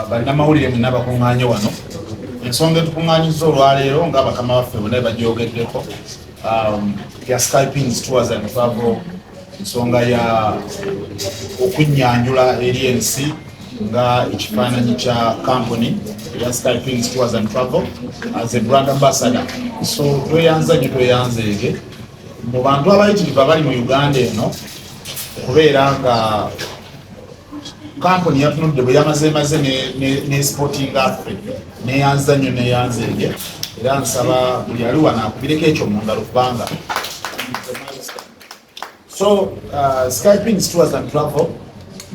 balina mawulire mu nabakuŋŋaanye wano. Ensonga etukuŋŋaanyizza olwaleero ng'abakama baffe bonna bagyogeddeko ya Skypings Tours and Travel, ensonga ya okunyanjula eri ensi nga ekifaananyi kya company ya Skypings Tours and Travel as a brand ambassador. So tweyanza nnyo tweyanzeege mu bantu abayitirivu abali mu Uganda eno okubeera nga company yatunudde bwe yamazeemaze ne sporting affe neyanza nnyo neyanzeege, era nsaba buli ali wano akubireko ekyo mu ngalo kubanga so Skypings Tours and Travel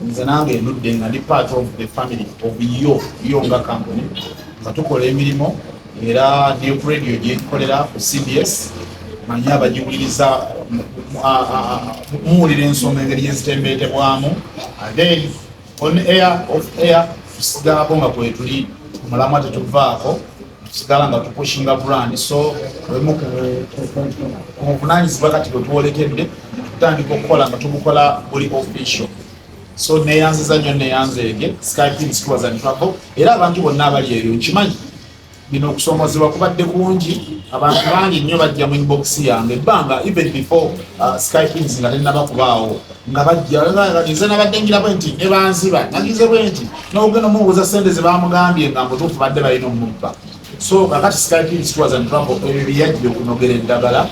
nze nange ndudde nga ndi part of the family of yo nga company nga tukola emirimu, era ne radio gyetukolera ku CBS manyi abagiwuliriza muwulira ensonga engeri yezitembeetebwamu, then on air off air tusigalako nga kwe tuli mulamwa tetuvaako, tusigala nga tupushinga brand. So obuvunaanyizibwa kati bwe tuwolekedde tutandika okukola nga tubukola buli official. So neyanziza nnyo neyanzeege Skypings Tours and Travel, era abantu bonna abali eyo nkimanyi bino okusoomozebwa kubadde kungi, abantu bangi nnyo bajja mu inbox yange ebbanga even before Skypings nga tennaba kubaawo nga bajja nze nabadde ngirabo nti ne banziba nagize bwe nti n'ogenda omubuuza ssente ze bamugambye nga mutuufu badde balina omubba. So kakati Skypings Tours and Travel ebyo byajja okunogera eddagala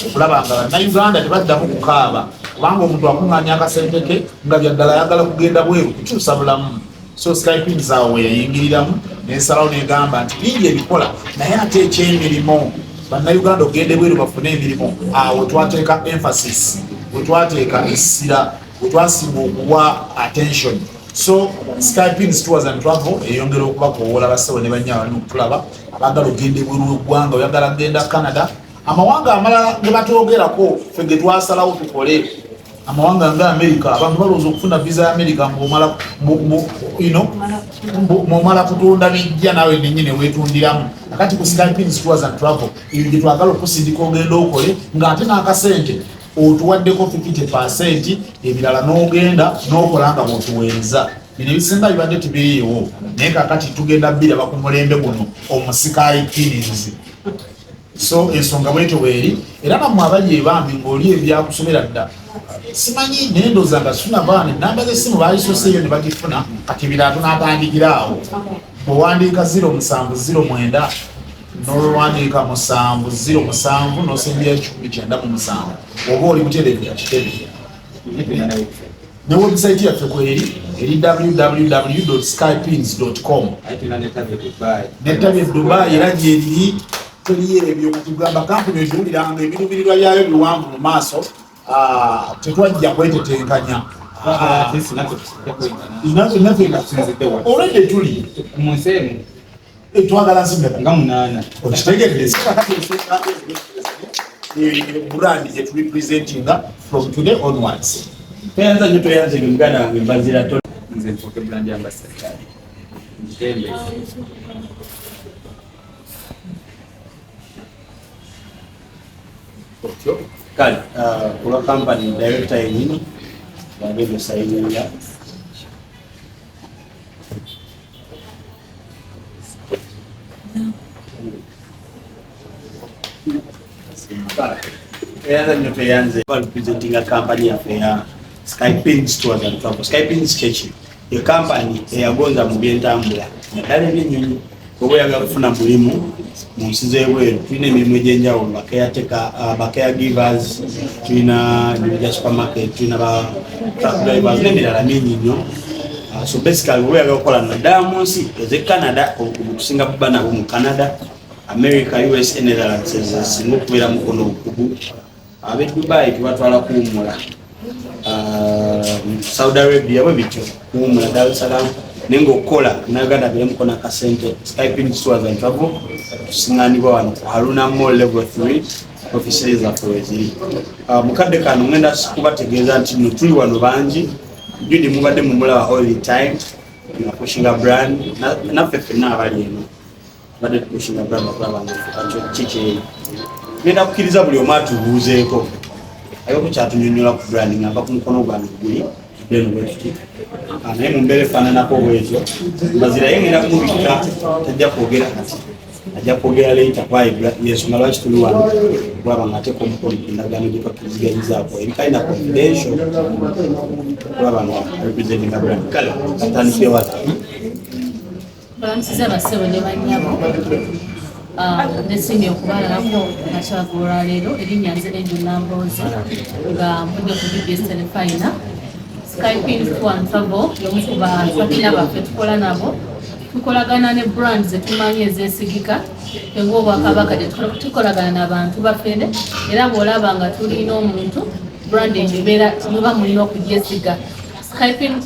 okulaba nga bannayuganda tebaddamu kukaaba kubanga omuntu akuŋŋaanya akasente ke nga byaddala ayagala kugenda bweru kukyusa bulamu. So Skypings awo we yayingiriramu n'ensalawo n'egamba nti bingi ebikola naye ate ekyemirimu bannayuganda ogende bweru bafune emirimu, awo twateeka emphasis, we twateeka essira, we twasinga okuwa attention. So Skypings Tours and Travel eyongera okubakoowoola basawo ne bannyaa balina okutulaba abagala ogende bweru w'eggwanga, oyagala kugenda Canada, amawanga amalala ge batwogerako ffe ge twasalawo tukole. Amawanga nga America abantu balowooza okufuna visa ya America ng'omala kutunda bijja naawe nennyini weetundiramu. Akati ku Skypings Tours and Travel ebyo gye twagala okusindika ogenda okole ng'ate n'akasente otuwaddeko 50%, ebirala n'ogenda n'okola nga bw'otuweereza. Bino ebisinga bibadde tibiriiwo, naye kakati tugenda biraba ku mulembe guno omuskypings. So ensonga bwetyo bweri, era nammwe abali ebambi ng'oli ebyakusomera dda simanyi nendoza nga sifuna baana namba z'essimu baalisoseeyo ne bagifuna, kati birato n'atandikira awo. Bwewandiika 0709 n'olwandiika 707 n'osembya 197 oba oli mutereevu kitebe. Ne website yaffe kweri eri www.skypings.com. Netabye Dubai era gyeriri teriyo ebyo kutugamba kampuni egiwuliranga ebirubirirwa byayo biwanvu mu maaso. Tetwajja kwetetenkanya olwedde tuli munsemu twagala nsimeka nga 8 okitegedde brand gye tulipresentinga from today onwards. Toyanza nyo toyanze Uganda wange Mbazira Tonny nze mpoke brand ambassador Ntembe. Kali, kula company director yenini wabebe sayininga yanze representing a company ya Skypings Tours and Travel. Skypings Church, a company eyagonza mu byentambula naddala ebyennyonyi oba oyagala kufuna mulimu mu nsi z'ebweru. Tulina emirimu egy'enjawulo, caregivers, tulina ebya supermarket, tulina truck drivers n'emirala mingi nnyo. So basically oba oyagala okukola naddala mu nsi ez'e Canada, okusinga kuba nabo mu Canada, America, USA, Netherlands singa okubeera mukono obukugu. Ab'e Dubai tubatwala kuwummula, Saudi Arabia bwe bityo kuwummula, Dar es Salaam nengo okola naganda bya mukona kasente. Skypings Tours and Travel tusinganibwa wano Haruna Mall level 3 offices za Kweziri. Mukadde kano ngenda kubategeeza nti tuli wano bangi judi mubadde mumula all the time na pushinga brand na fefe na abali eno badde pushinga brand bakulaba ngacho chiche ngenda kukiriza buli omatu buuzeeko ayo ku kyatunyonyola ku branding aba ku mukono gwange guli then bwetuti naye mu mbeera efaananako bwetyo Mbaziira yengera kumubikka tajja kwogera kati ajja kwogera leeta yensonga lwaki tuli wano kulaba nga ateeka omukono ku ndagaano gye twakiriziganyizaako ebikayina confidential kulaba nga representinga brand kale atandikire wata balamusiza bassebo ne bannyabo nesimye okubalalako nakyagolwa leero erinnya nze Nambooze nga mpudde ku BBS Telefina Skyping Travel y'omu ku bafakina baffe tukola nabo tukolagana ne brand zetumanyi ezesigika ng'Obwakabaka tukolagana n'abantu baffe era bw'olaba nga tulina omuntu brand ebeera muba mulina okugyesiga Skyping